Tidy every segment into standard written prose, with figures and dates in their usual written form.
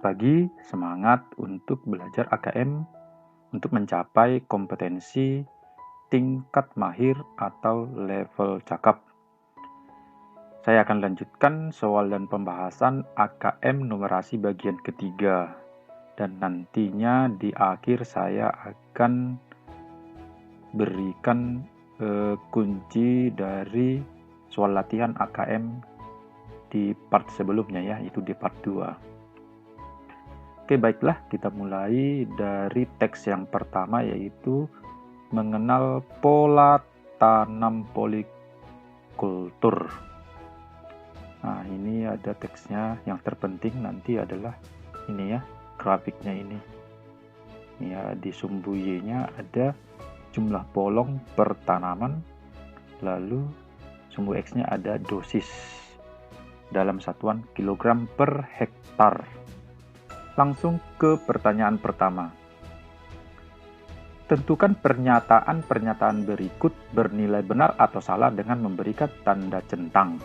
pagi, semangat untuk belajar AKM untuk mencapai kompetensi tingkat mahir atau level cakap. Saya akan lanjutkan soal dan pembahasan AKM numerasi bagian ketiga. Dan nantinya di akhir saya akan berikan kunci dari soal latihan AKM di part sebelumnya ya, itu di part 2. Oke, baiklah, kita mulai dari teks yang pertama, yaitu mengenal pola tanam polikultur. Nah, ini ada teksnya. Yang terpenting nanti adalah ini ya, grafiknya ini. Ya, di sumbu Y-nya ada jumlah polong per tanaman, lalu sumbu X-nya ada dosis dalam satuan kilogram per hektar. Langsung ke pertanyaan pertama. Tentukan pernyataan-pernyataan berikut bernilai benar atau salah dengan memberikan tanda centang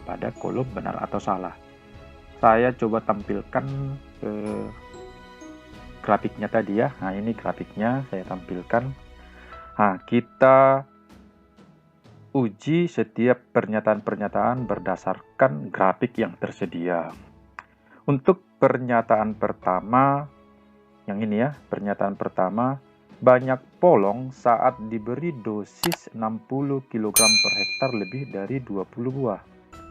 pada kolom benar atau salah. Saya coba tampilkan grafiknya tadi ya. Nah, ini grafiknya saya tampilkan. Nah, kita uji setiap pernyataan-pernyataan berdasarkan grafik yang tersedia. Untuk pernyataan pertama, yang ini ya, pernyataan pertama, banyak polong saat diberi dosis 60 kg per hektar lebih dari 20 buah.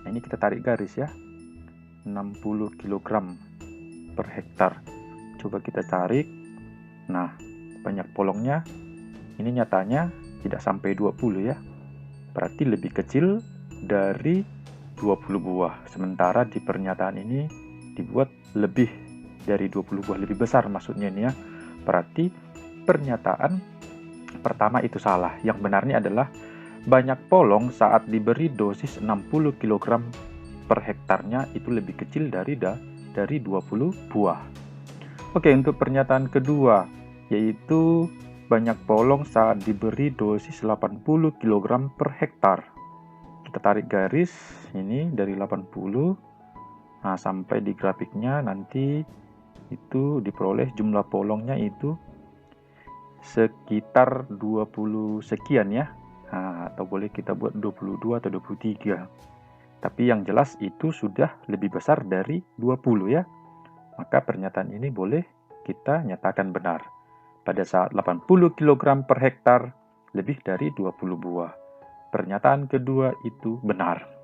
Nah, ini kita tarik garis ya, 60 kg per hektar. Coba kita tarik. Nah, banyak polongnya, ini nyatanya tidak sampai 20 ya, berarti lebih kecil dari 20 buah. Sementara di pernyataan ini dibuat lebih dari 20 buah, lebih besar maksudnya ini ya. Berarti pernyataan pertama itu salah. Yang benarnya adalah banyak polong saat diberi dosis 60 kg per hektarnya itu lebih kecil dari 20 buah. Oke, untuk pernyataan kedua, yaitu banyak polong saat diberi dosis 80 kg per hektar. Kita tarik garis ini dari 80. Nah, sampai di grafiknya nanti itu diperoleh jumlah polongnya itu sekitar 20 sekian ya. Nah, atau boleh kita buat 22 atau 23. Tapi yang jelas itu sudah lebih besar dari 20 ya. Maka pernyataan ini boleh kita nyatakan benar. Pada saat 80 kg per hektar lebih dari 20 buah. Pernyataan kedua itu benar.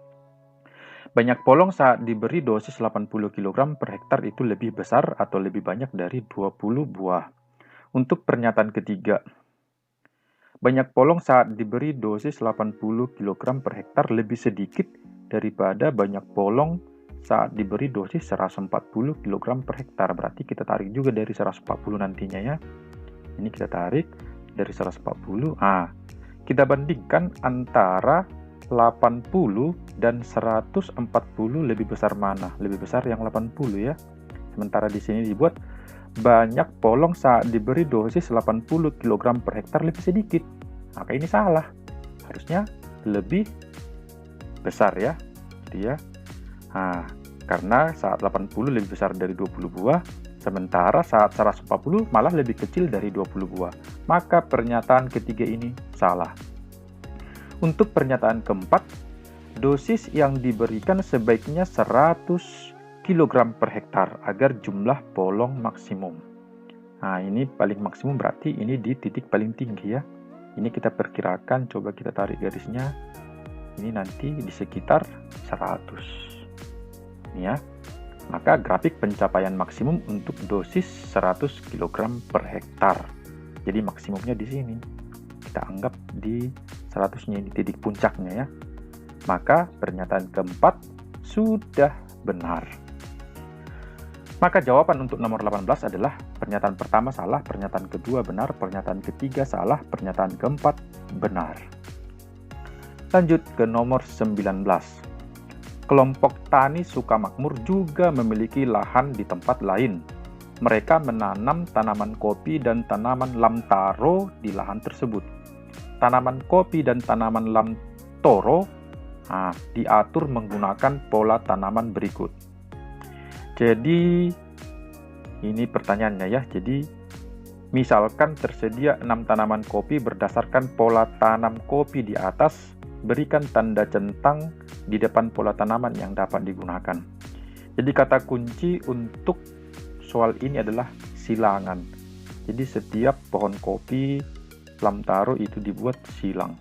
Banyak polong saat diberi dosis 80 kg per hektar itu lebih besar atau lebih banyak dari 20 buah. Untuk pernyataan ketiga, banyak polong saat diberi dosis 80 kg per hektar lebih sedikit daripada banyak polong saat diberi dosis 140 kg per hektar. Berarti kita tarik juga dari 140 nantinya ya. Ini kita tarik dari 140. Nah, kita bandingkan antara 80 dan 140 lebih besar mana? Lebih besar yang 80 ya. Sementara di sini dibuat banyak polong saat diberi dosis 80 kg per hektar lebih sedikit. Maka ini salah. Harusnya lebih besar ya. Dia. Nah, karena saat 80 lebih besar dari 20 buah, sementara saat 140 malah lebih kecil dari 20 buah. Maka pernyataan ketiga ini salah. Untuk pernyataan keempat, dosis yang diberikan sebaiknya 100 kg per hektar agar jumlah polong maksimum. Nah, ini paling maksimum berarti ini di titik paling tinggi ya. Ini kita perkirakan, coba kita tarik garisnya. Ini nanti di sekitar 100. Ini ya. Maka grafik pencapaian maksimum untuk dosis 100 kg per hektar. Jadi maksimumnya di sini. Kita anggap di 100-nya ini titik puncaknya ya. Maka pernyataan keempat sudah benar. Maka jawaban untuk nomor 18 adalah pernyataan pertama salah, pernyataan kedua benar, pernyataan ketiga salah, pernyataan keempat benar. Lanjut ke nomor 19. Kelompok tani Sukamakmur juga memiliki lahan di tempat lain. Mereka menanam tanaman kopi dan tanaman lamtaro di lahan tersebut. Tanaman kopi dan tanaman lamtoro diatur menggunakan pola tanaman berikut. Jadi Ini pertanyaannya ya. Jadi misalkan tersedia 6 tanaman kopi berdasarkan pola tanam kopi di atas, berikan tanda centang di depan pola tanaman yang dapat digunakan. Jadi kata kunci untuk soal ini adalah silangan. Jadi setiap pohon kopi Lamtaro itu dibuat silang.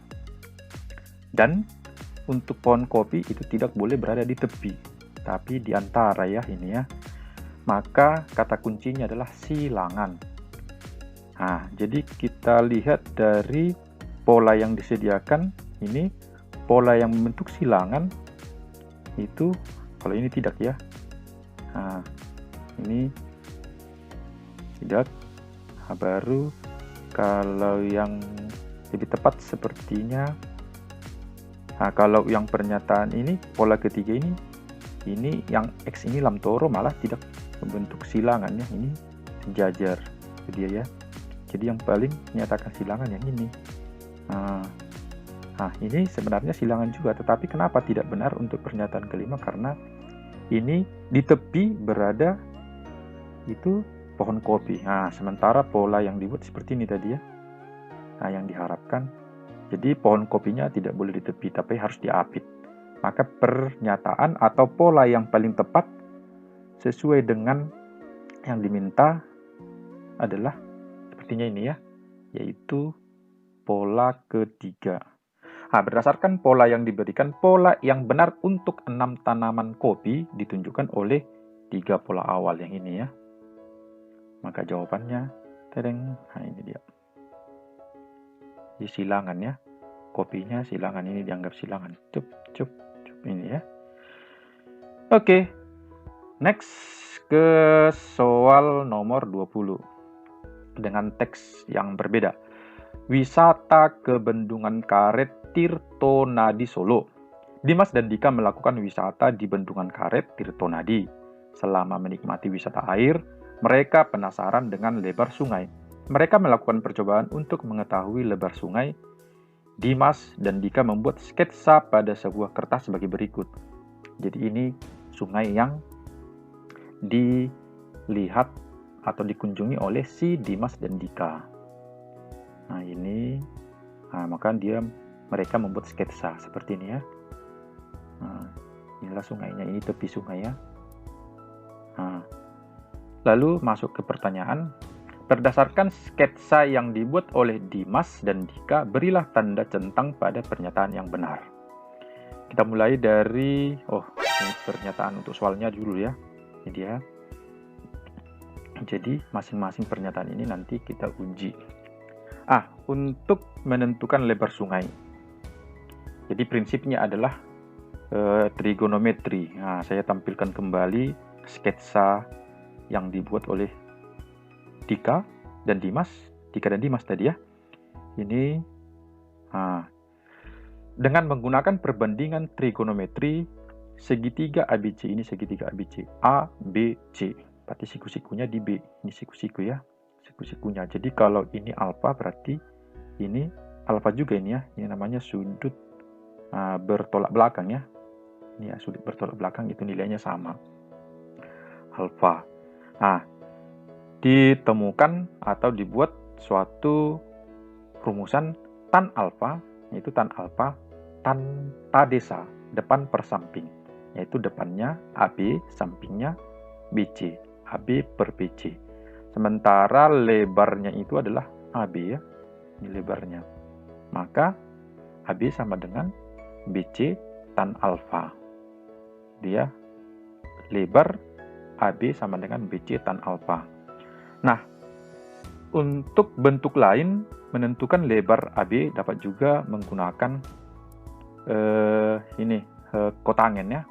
Dan untuk pohon kopi itu tidak boleh berada di tepi, tapi di antara ya ini ya. Maka kata kuncinya adalah silangan. Nah, jadi kita lihat dari pola yang disediakan, ini pola yang membentuk silangan itu, kalau ini tidak ya. Nah, ini tidak. Nah, baru kalau yang lebih tepat sepertinya, nah kalau yang pernyataan ini, pola ketiga ini yang X ini Lamtoro malah tidak membentuk silangan ya, ini sejajar itu dia ya. Jadi yang paling menyatakan silangan yang ini. Nah, ini sebenarnya silangan juga, tetapi kenapa tidak benar untuk pernyataan kelima? Karena ini di tepi berada itu pohon kopi. Nah, sementara pola yang dibuat seperti ini tadi ya. Nah, yang diharapkan, jadi pohon kopinya tidak boleh di tepi, tapi harus diapit. Maka pernyataan atau pola yang paling tepat sesuai dengan yang diminta adalah sepertinya ini ya, yaitu pola ketiga. Nah, berdasarkan pola yang diberikan, pola yang benar untuk 6 tanaman kopi ditunjukkan oleh 3 pola awal yang ini ya. Maka jawabannya, tereng, nah ini dia. Di silangan ya, kopinya silangan, ini dianggap silangan. Cup, ini ya. Oke, next ke soal nomor 20 dengan teks yang berbeda. Wisata ke Bendungan Karet Tirtonadi Solo. Dimas dan Dika melakukan wisata di Bendungan Karet Tirtonadi. Selama menikmati wisata air, mereka penasaran dengan lebar sungai. Mereka melakukan percobaan untuk mengetahui lebar sungai. Dimas dan Dika membuat sketsa pada sebuah kertas sebagai berikut. Jadi ini sungai yang dilihat atau dikunjungi oleh si Dimas dan Dika. Nah ini, maka mereka membuat sketsa seperti ini ya. Nah, inilah sungainya, ini tepi sungai ya. Nah, lalu masuk ke pertanyaan. Berdasarkan sketsa yang dibuat oleh Dimas dan Dika, berilah tanda centang pada pernyataan yang benar. Kita mulai dari, ini pernyataan untuk soalnya dulu ya. Ini dia. Jadi masing-masing pernyataan ini nanti kita uji. Untuk menentukan lebar sungai. Jadi prinsipnya adalah trigonometri. Nah, saya tampilkan kembali sketsa yang dibuat oleh Dika dan Dimas tadi ya. Ini dengan menggunakan perbandingan trigonometri, segitiga ABC ini segitiga ABC A, B, C. Berarti siku-sikunya di B. Ini siku-siku ya. Siku-sikunya. Jadi kalau ini alfa berarti ini alfa juga ini ya. Ini namanya sudut bertolak belakang ya. Ini ya, sudut bertolak belakang itu nilainya sama. Alfa. Nah, ditemukan atau dibuat suatu rumusan tan alfa, yaitu tan alfa tan tadesa, depan per samping, yaitu depannya AB, sampingnya BC. AB per BC. Sementara lebarnya itu adalah AB ya. Ini lebarnya. Maka AB sama dengan BC tan alfa. Dia lebar AB sama dengan BC tan alfa. Nah, untuk bentuk lain menentukan lebar AB dapat juga menggunakan kotangen ya.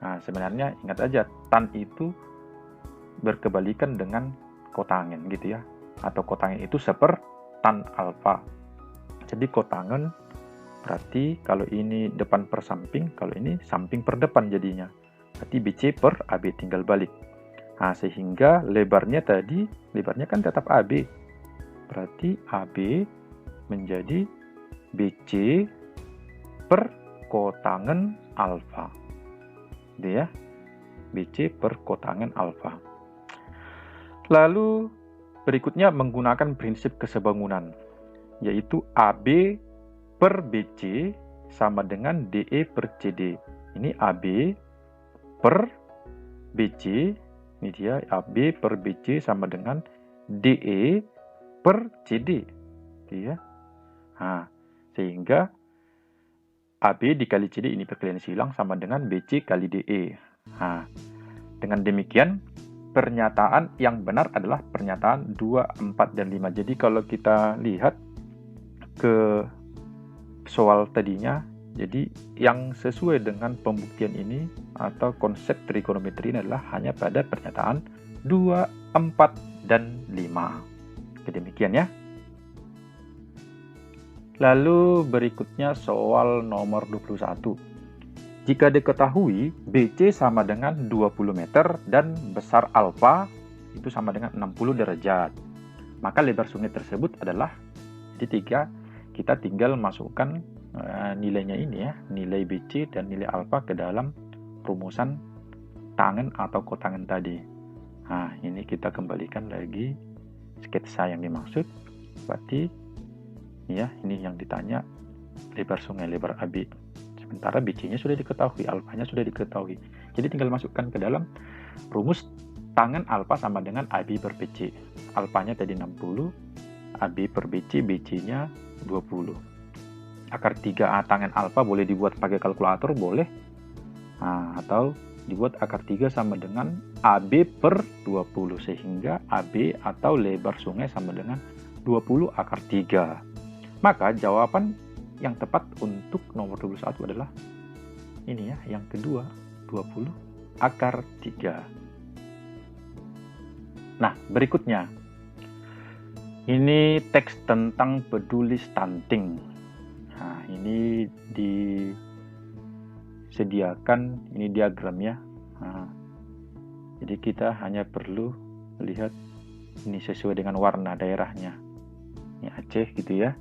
Nah, sebenarnya ingat aja tan itu berkebalikan dengan kotangen gitu ya, atau kotangen itu seper tan alfa. Jadi kotangen berarti kalau ini depan per samping, kalau ini samping per depan jadinya, berarti BC per AB tinggal balik. Nah, sehingga lebarnya kan tetap AB, berarti AB menjadi BC per kotangen alfa, gitu ya, BC per kotangen alfa. Lalu berikutnya menggunakan prinsip kesebangunan, yaitu AB per BC sama dengan DE per CD. Ini AB per BC, ini dia AB per BC sama dengan DE per CD. Ya. Nah, sehingga AB dikali CD ini perkalian silang sama dengan BC kali DE. Nah, dengan demikian pernyataan yang benar adalah pernyataan 2, 4, dan 5. Jadi kalau kita lihat ke soal tadinya, jadi yang sesuai dengan pembuktian ini atau konsep trigonometri ini adalah hanya pada pernyataan 2, 4, dan 5. Demikian ya. Lalu berikutnya soal nomor 21. Jika diketahui BC sama dengan 20 meter dan besar alfa itu sama dengan 60 derajat, maka lebar sungai tersebut adalah, jadi kita tinggal masukkan nilainya ini ya, nilai BC dan nilai alfa ke dalam rumusan tangen atau kotangan tadi. Nah, ini kita kembalikan lagi sketsa yang dimaksud. Berarti ya, ini yang ditanya lebar sungai, lebar AB. Sementara BC-nya sudah diketahui, alfanya sudah diketahui. Jadi tinggal masukkan ke dalam rumus tangen alfa sama dengan AB per BC. Alfanya tadi 60, AB per BC, BC-nya 20. Akar 3 tangen alfa boleh dibuat pakai kalkulator, boleh. Nah, atau dibuat akar 3 sama dengan AB per 20. Sehingga AB atau lebar sungai sama dengan 20 akar 3. Maka jawaban yang tepat untuk nomor 21 adalah ini ya, yang kedua, 20 akar 3. Nah, berikutnya. Ini teks tentang peduli stunting. Nah, ini disediakan, ini diagram ya. Nah, jadi kita hanya perlu melihat ini sesuai dengan warna daerahnya. Ini Aceh gitu ya,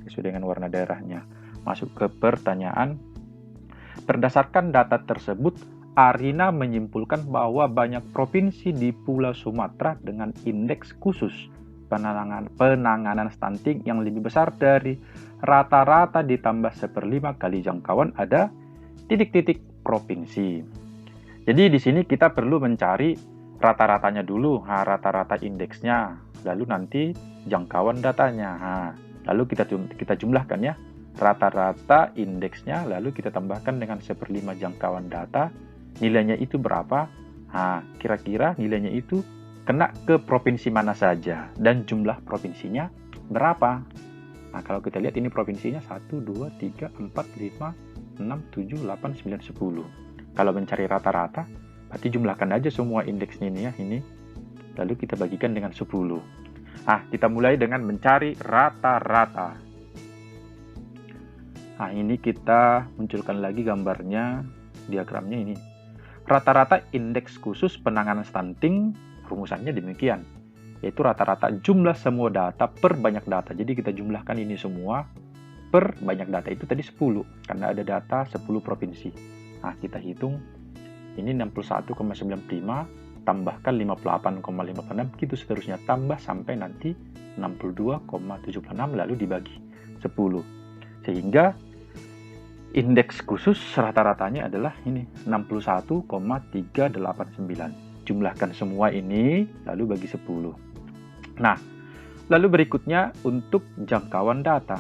sesuai dengan warna daerahnya. Masuk ke pertanyaan. Berdasarkan data tersebut, Arina menyimpulkan bahwa banyak provinsi di Pulau Sumatera dengan indeks khusus penanganan stunting yang lebih besar dari rata-rata ditambah 1/5 kali jangkauan ada titik-titik provinsi. Jadi di sini kita perlu mencari rata-ratanya dulu, rata-rata indeksnya, lalu nanti jangkauan datanya. Lalu kita jumlahkan ya, rata-rata indeksnya, lalu kita tambahkan dengan 1/5 jangkauan data, nilainya itu berapa? Kira-kira nilainya itu kena ke provinsi mana saja, dan jumlah provinsinya berapa? Nah, kalau kita lihat ini provinsinya 1, 2, 3, 4, 5, 6, 7, 8, 9, 10. Kalau mencari rata-rata, berarti jumlahkan aja semua indeksnya ini ya, ini. Lalu kita bagikan dengan 10. Kita mulai dengan mencari rata-rata. Nah, ini kita munculkan lagi gambarnya, diagramnya ini. Rata-rata indeks khusus penanganan stunting, rumusannya demikian. Yaitu rata-rata jumlah semua data per banyak data. Jadi kita jumlahkan ini semua per banyak data, itu tadi 10. Karena ada data 10 provinsi. Nah, kita hitung, ini 61,95, tambahkan 58,56, gitu seterusnya. Tambah sampai nanti 62,76, lalu dibagi 10. Sehingga indeks khusus rata-ratanya adalah ini 61,389. Jumlahkan semua ini lalu bagi 10. Nah, lalu berikutnya untuk jangkauan data.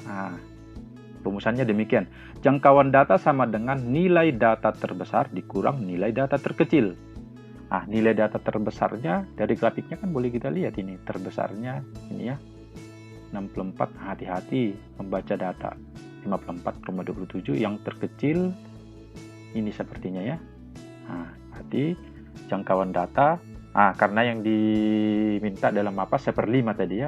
Rumusannya demikian. Jangkauan data sama dengan nilai data terbesar dikurang nilai data terkecil. Nilai data terbesarnya dari grafiknya kan boleh kita lihat ini. Terbesarnya ini ya, 64. Hati-hati membaca data. 54,27, yang terkecil ini sepertinya ya. Berarti jangkauan data, karena yang diminta dalam apa 1/5 tadi ya,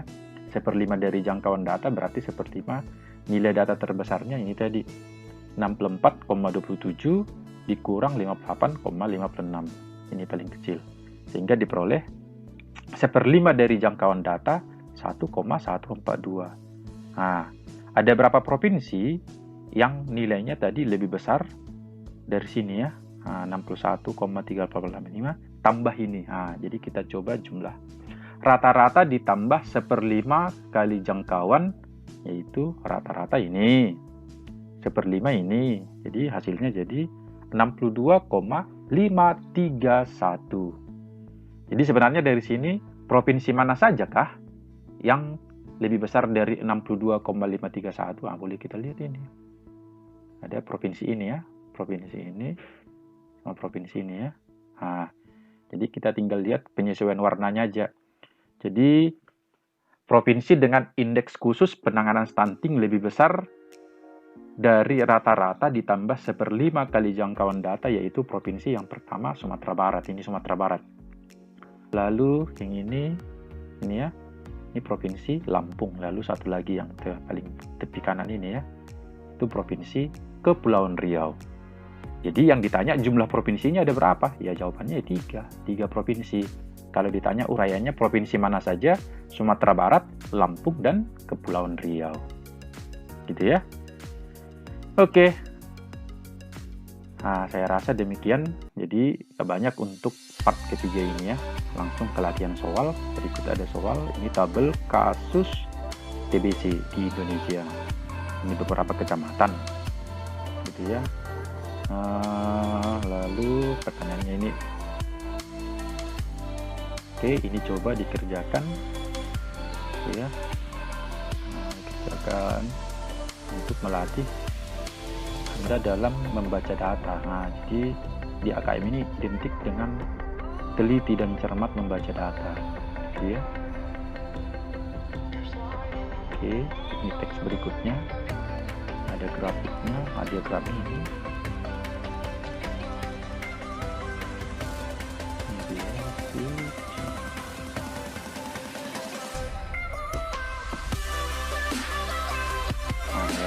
1/5 dari jangkauan data berarti 1/5 nilai data terbesarnya ini tadi 64,27 dikurang 58,56, ini paling kecil, sehingga diperoleh 1/5 dari jangkauan data 1,142. Ada berapa provinsi yang nilainya tadi lebih besar dari sini ya, 61,385 tambah ini. Jadi kita coba jumlah. rata-rata ditambah 1/5 kali jangkauan, yaitu rata-rata ini. 1/5 ini. Jadi hasilnya jadi 62,531. Jadi sebenarnya dari sini provinsi mana saja kah yang lebih besar dari 62,531? Nah, boleh kita lihat ini. Ada provinsi ini ya, provinsi ini sama provinsi ini ya. Nah, jadi kita tinggal lihat penyesuaian warnanya aja. Jadi provinsi dengan indeks khusus penanganan stunting lebih besar dari rata-rata ditambah 1/5 kali jangkauan data, yaitu provinsi yang pertama Sumatera Barat. Ini Sumatera Barat. Lalu yang ini ya, ini provinsi Lampung. Lalu satu lagi yang paling tepi kanan ini ya, itu provinsi Kepulauan Riau. Jadi yang ditanya jumlah provinsinya ada berapa? Ya jawabannya 3 provinsi. Kalau ditanya uraiannya provinsi mana saja, Sumatera Barat, Lampung, dan Kepulauan Riau. Gitu ya. Oke. Nah, saya rasa demikian. Jadi banyak untuk part ketiga ini ya. Langsung ke latihan soal. Berikut ada soal. Ini tabel kasus TBC di Indonesia. Ini beberapa kecamatan. Gitu ya. Lalu pertanyaannya ini. Oke, ini coba dikerjakan. Gitu ya. Kerjakan untuk melatih Anda dalam membaca data. Nah, jadi di AKM ini identik dengan teliti dan cermat membaca data. Gitu ya. Oke, ini teks berikutnya. Ada grafiknya, ada diagramnya ini.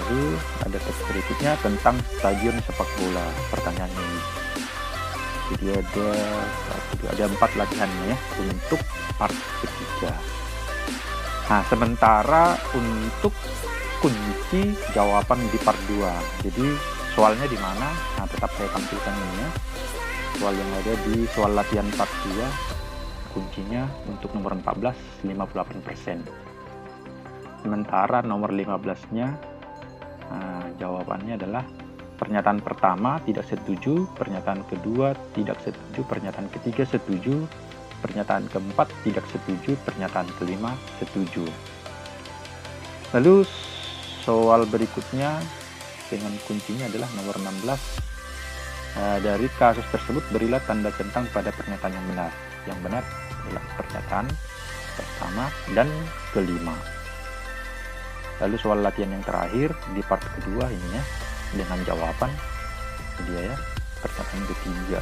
Lalu ada teks berikutnya tentang stadion sepak bola. Pertanyaannya ini. Jadi ada 4 latihannya ya untuk part ketiga. Nah, sementara untuk kunci jawaban di part 2. Jadi soalnya di mana? Nah, tetap saya tampilkan ini ya. Soal yang ada di soal latihan part 2, kuncinya untuk nomor 14 58%. Sementara nomor 15-nya jawabannya adalah pernyataan pertama tidak setuju, pernyataan kedua tidak setuju, pernyataan ketiga setuju, pernyataan keempat tidak setuju, pernyataan kelima setuju. Lalu soal berikutnya dengan kuncinya adalah nomor 16. Dari kasus tersebut berilah tanda centang pada pernyataan yang benar. Yang benar adalah pernyataan pertama dan kelima. Lalu soal latihan yang terakhir di part kedua ini ya, dengan jawaban dia ya, pernyataan ketiga.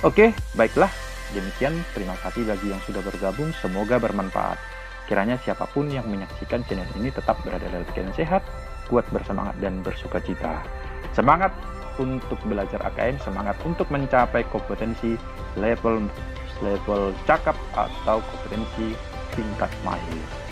Oke, baiklah. Demikian, terima kasih bagi yang sudah bergabung, semoga bermanfaat. Kiranya siapapun yang menyaksikan channel ini tetap berada dalam keadaan sehat, kuat, bersemangat, dan bersukacita. Semangat untuk belajar AKM, semangat untuk mencapai kompetensi level cakap atau kompetensi tingkat mahir.